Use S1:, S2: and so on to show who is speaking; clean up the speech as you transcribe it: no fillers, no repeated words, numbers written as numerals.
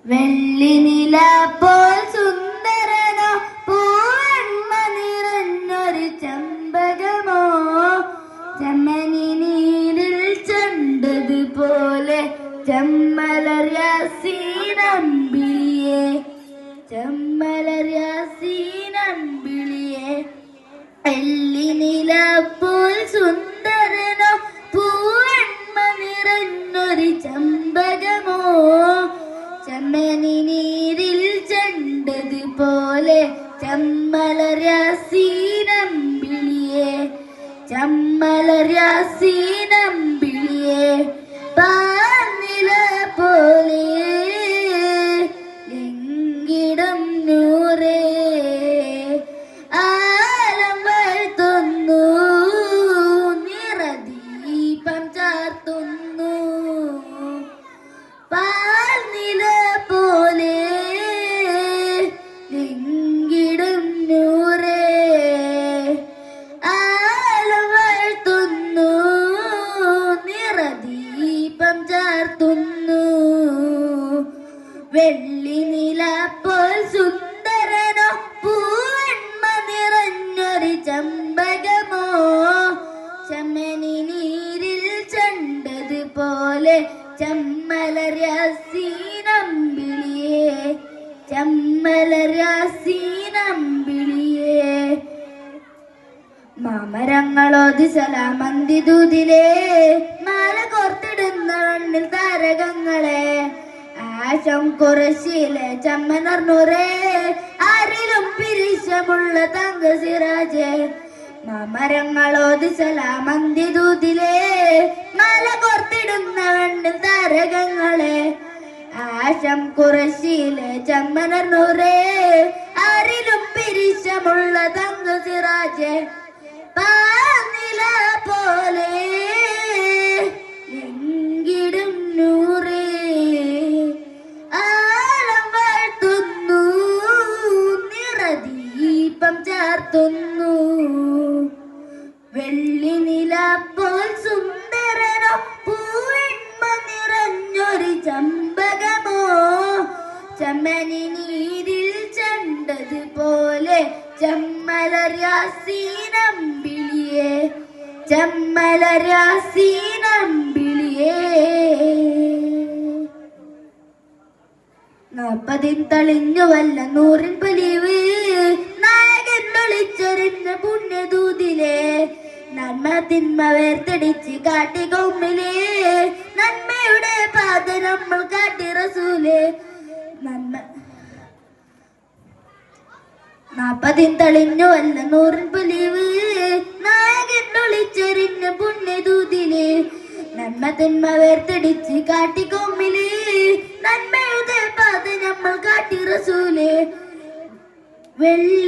S1: വെള്ളിനില പോൽ സുന്ദരനോ പൂവെണ്മ നിറഞ്ഞൊരു ചെമ്പകമോ ചെമ്മനി നീരിൽ ചെണ്ടതുപോലെ ചെമ്മലർ യാസീനമ്പിളിയെ ചെമ്മലർ യാസീനമ്പിളിയെ വെള്ളിനില പോൽ സുന്ദരനോ പൂവെണ്മ നിറഞ്ഞൊരു ചെമ്പകമോ ചെമ്മനി നീരിൽ ചെണ്ടതുപോലെ ചെമ്മലർ യാസീനമ്പിളിയെ ചെമ്മലർ യാസീനമ്പിളിയെ പാനില പോലെ ലിംഗിടം നൂറേ ആലം വാഴ്ത്തുന്നു നിറദീപം ചാർത്തുന്നു പാൽനില പോലെ ലിംഗിടം നൂറേ ആലം വാഴ്ത്തുന്നു നിറദീപം ചാർത്തുന്നു വെള്ളിനില പോൽ സുന്ദരനോ പൂവെണ്മ നിറഞ്ഞൊരു ചെമ്പകമോ ചെമ്മനി നീരിൽ ചെണ്ടതുപോലെ ചെമ്മലർ യാസീനമ്പിളിയെ ചെമ്മലർ യാസീനമ്പിളിയെ മാമരങ്ങളോതി സലാമന്തി ദൂതിലേ മാല കോർത്തിടുന്ന കണ്ണിൽ താരകങ്ങളെ ആശം കുറശിലെ ചമ്മനർന്നൂറേ ആരിലും പിരിശമുള്ള തങ്ക സിറാജെ മാമരങ്ങളോതി സലാമന്തി ദൂതിലേ മാല കോർത്തിടുന്ന കണ്ണിൽ താരകങ്ങളെ ആശം കുറശിലെ ചമ്മനർന്നൂറേ ആരിലും പിരിശമുള്ള തങ്ക സിറാജെ പാനില പോലെ ലിംഗിടും നൂറേ ആലം വാഴ്ത്തുന്നു നിറദീപം ചാർത്തുന്നു വെള്ളിനില പോൽ സുന്ദരനോ പൂവെണ്മ നിറഞ്ഞൊരു ചെമ്പകമോ ചെമ്മനി നീരിൽ ചെണ്ടതുപോലെ ചെമ്മലർ യാസീനമ്പിളിയെ ചെമ്മലർ യാസീനമ്പിളിയെ 40 തളിഞ്ഞുവല്ല 100 പൊലിവ് നായകൻ വിളിച്ചൊരിഞ്ഞ പുണ്യദൂതിലെ നന്മ തിന്മ വേർതിടിച്ച് കാട്ടി കൗമിലെ നന്മയുടെ പാത നമ്മൾ കാട്ടി റസൂലേ നന്മ 40 തളിഞ്ഞുവല്ല 100 പൊലിവ് നായകൻ വിളിച്ചൊരിഞ്ഞ പുണ്യദൂതിലെ നന്മ തിന്മ വേർതിടിച്ച് കാട്ടി കൗമിലെ നന്മയുടെ പാത നമ്മൾ കാട്ടി റസൂലേ വെള്ളി